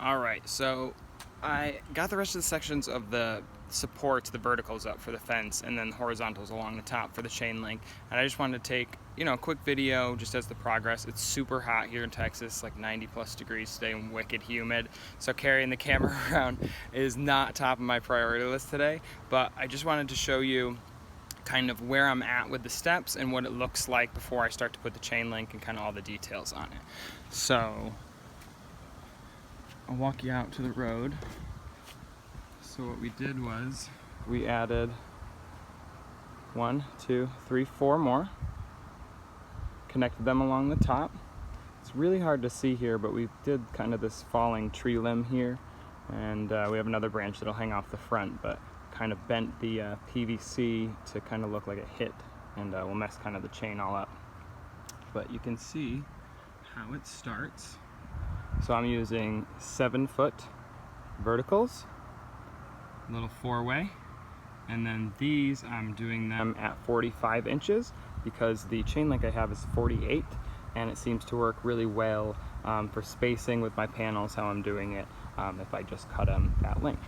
Alright, so I got the rest of the sections of the supports, the verticals up for the fence, and then the horizontals along the top for the chain link. And I just wanted to take, a quick video just as the progress. It's super hot here in Texas, like 90+ degrees today and wicked humid. So carrying the camera around is not top of my priority list today, but I just wanted to show you kind of where I'm at with the steps and what it looks like before I start to put the chain link and kind of all the details on it. So I'll walk you out to the road. So what we did was we added 1, 2, 3, 4 more, connected them along the top. It's really hard to see here, but we did kind of this falling tree limb here, and we have another branch that'll hang off the front, but kind of bent the PVC to kind of look like it hit, and we'll mess kind of the chain all up. But you can see how it starts. So I'm using 7-foot verticals, little 4-way, and then these I'm doing them at 45 inches because the chain link I have is 48, and it seems to work really well for spacing with my panels, how I'm doing it, if I just cut them that length.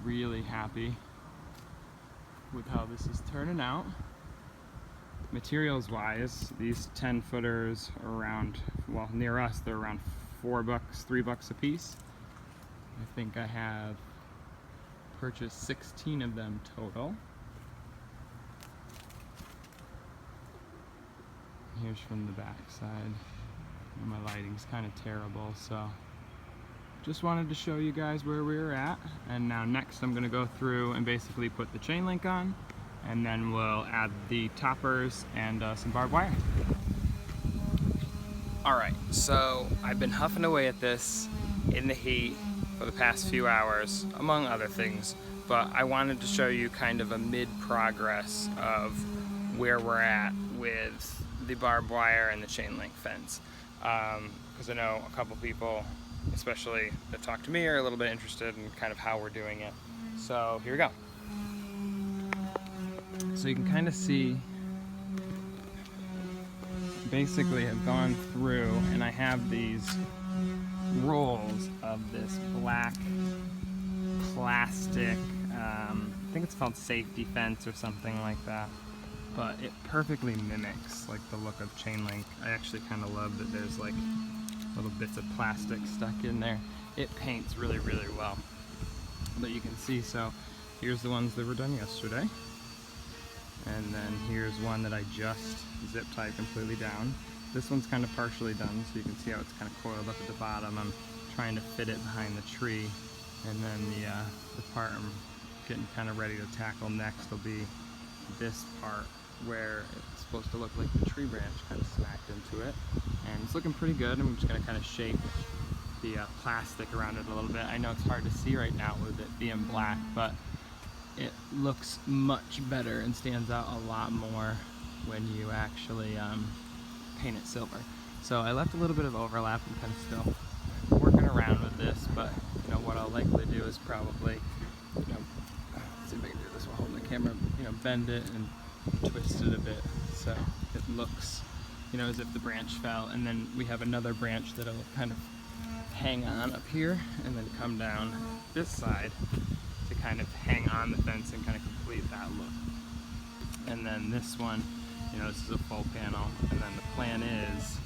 Really happy with how this is turning out. Materials wise, these 10-footers are around, well, near us they're around $4, $3 a piece. I think I have purchased 16 of them total. Here's from the back side. My lighting's kind of terrible, so just wanted to show you guys where we're at. And now next I'm going to go through and basically put the chain link on, and then we'll add the toppers and some barbed wire. Alright, so I've been huffing away at this in the heat for the past few hours, among other things, but I wanted to show you kind of a mid-progress of where we're at with the barbed wire and the chain link fence. Because I know a couple people, especially that talk to me, are a little bit interested in kind of how we're doing it. So here we go. So you can kind of see, basically I've gone through and I have these rolls of this black plastic, I think it's called safety fence or something like that, but it perfectly mimics like the look of chain link. I actually kind of love that there's like little bits of plastic stuck in there. It paints really, really well. But you can see, so here's the ones that were done yesterday. And then here's one that I just zip tied completely down. This one's kind of partially done, so you can see how it's kind of coiled up at the bottom. I'm trying to fit it behind the tree. And then the part I'm getting kind of ready to tackle next will be this part where it's supposed to look like the tree branch kind of smacked into it. And it's looking pretty good. I'm just going to kind of shape the plastic around it a little bit. I know it's hard to see right now with it being black, but it looks much better and stands out a lot more when you actually paint it silver. So I left a little bit of overlap. I'm kind of still working around with this, but what I'll likely do is probably, let's see if I can do this while holding the camera, bend it and twist it a bit so it looks, as if the branch fell, and then we have another branch that'll kind of hang on up here and then come down this side to kind of hang on the fence and kind of complete that look. And then this one, this is a full panel, and then the plan is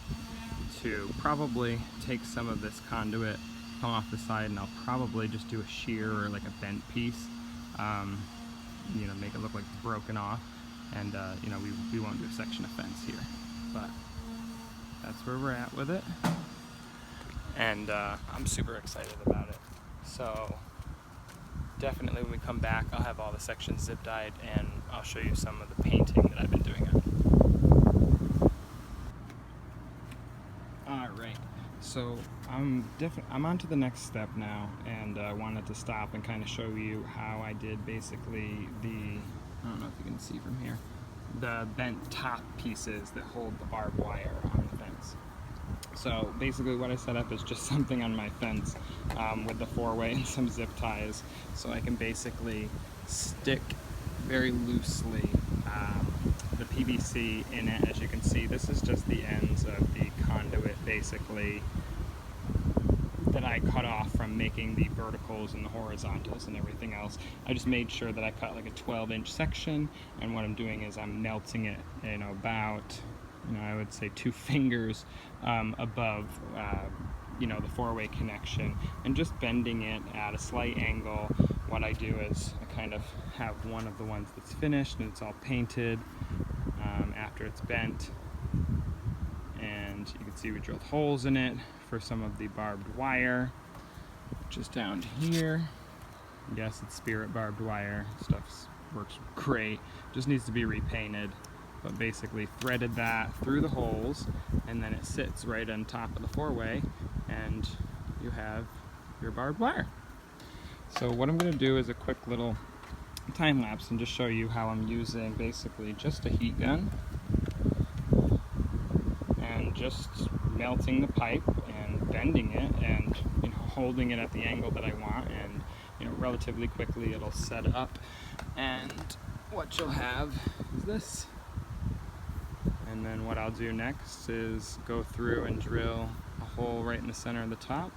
to probably take some of this conduit, come off the side, and I'll probably just do a shear or like a bent piece, make it look like it's broken off, and we won't do a section of fence here, but that's where we're at with it, and I'm super excited about it. So definitely when we come back, I'll have all the sections zip tied, and I'll show you some of the painting that I've been doing on it. Alright, so I'm on to the next step now, and I wanted to stop and kind of show you how I did basically I don't know if you can see from here, the bent top pieces that hold the barbed wire on the fence. So basically what I set up is just something on my fence with the 4-way and some zip ties, so I can basically stick very loosely the PVC in it. As you can see, this is just the ends of the conduit basically that I cut off from making the verticals and the horizontals and everything else. I just made sure that I cut like a 12-inch section, and what I'm doing is I'm melting it, about, I would say 2 fingers above, the four-way connection, and just bending it at a slight angle. What I do is I kind of have one of the ones that's finished and it's all painted after it's bent, and you can see we drilled holes in it for some of the barbed wire, just down here. Yes, it's Spirit barbed wire. Stuff works great, just needs to be repainted, but basically threaded that through the holes, and then it sits right on top of the four-way, and you have your barbed wire. So what I'm going to do is a quick little time lapse and just show you how I'm using basically just a heat gun and just melting the pipe and bending it and holding it at the angle that I want, and relatively quickly it'll set up, and what you'll have is this. And then what I'll do next is go through and drill a hole right in the center of the top,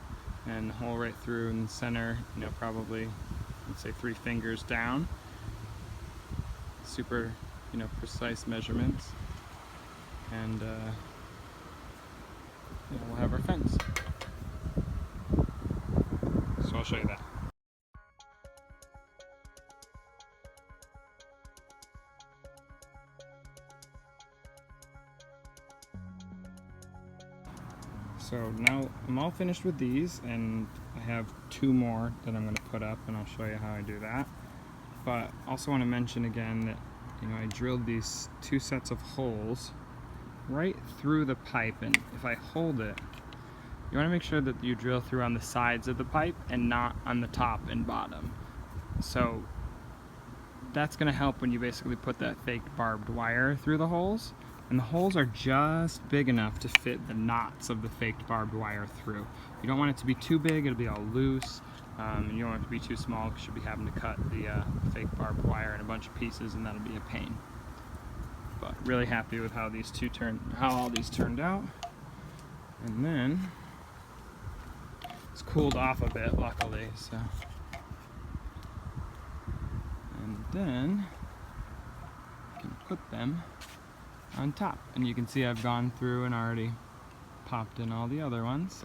and a hole right through in the center, probably, let's say 3 fingers down. Super, precise measurements. And we'll have our fence. So I'll show you that. So now I'm all finished with these, and I have 2 more that I'm going to put up, and I'll show you how I do that. But also want to mention again that I drilled these 2 sets of holes right through the pipe, and if I hold it, you want to make sure that you drill through on the sides of the pipe and not on the top and bottom. So that's going to help when you basically put that fake barbed wire through the holes. And the holes are just big enough to fit the knots of the faked barbed wire through. You don't want it to be too big, it'll be all loose. And you don't want it to be too small because you'll be having to cut the fake barbed wire in a bunch of pieces, and that'll be a pain. But really happy with how all these turned out. And then it's cooled off a bit, luckily. So, and then you can put them on top, and you can see I've gone through and already popped in all the other ones,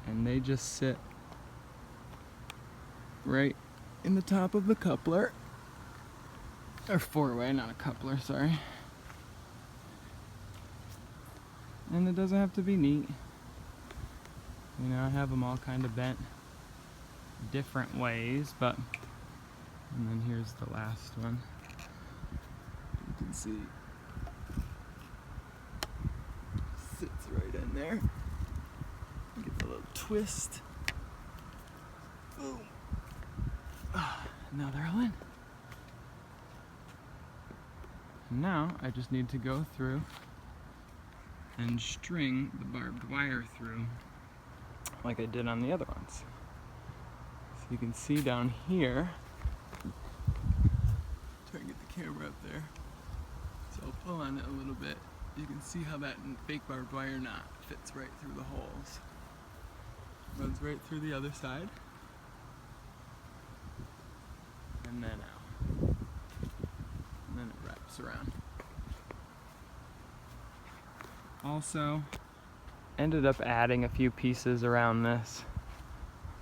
and they just sit right in the top of the coupler, or four-way, not a coupler, sorry. And it doesn't have to be neat, I have them all kind of bent different ways, but, and then here's the last one. You can see sits right in there. Give it a little twist. Boom. Now they're all in. Now I just need to go through and string the barbed wire through like I did on the other ones. So you can see down here, try and get the camera up there. So I'll pull on it a little bit. You can see how that fake barbed wire knot fits right through the holes. Runs right through the other side. And then out. And then it wraps around. Also, ended up adding a few pieces around this.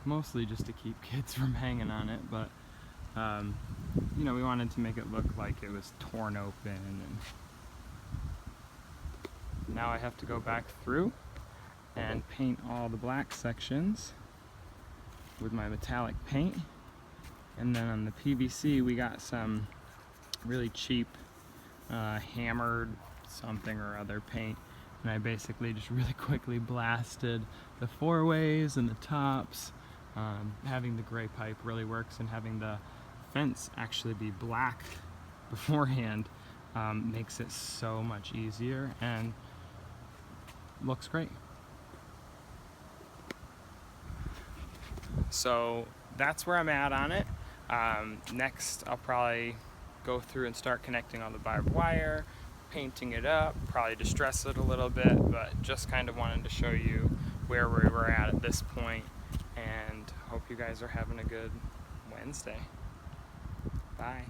Mostly just to keep kids from hanging on it, but we wanted to make it look like it was torn open, and now I have to go back through and paint all the black sections with my metallic paint. And then on the PVC we got some really cheap hammered something or other paint, and I basically just really quickly blasted the four-ways and the tops. Having the gray pipe really works, and having the fence actually be black beforehand makes it so much easier and looks great. So that's where I'm at on it. Next I'll probably go through and start connecting all the barbed wire, painting it up, probably distress it a little bit, but just kind of wanted to show you where we were at this point, and hope you guys are having a good Wednesday. Bye.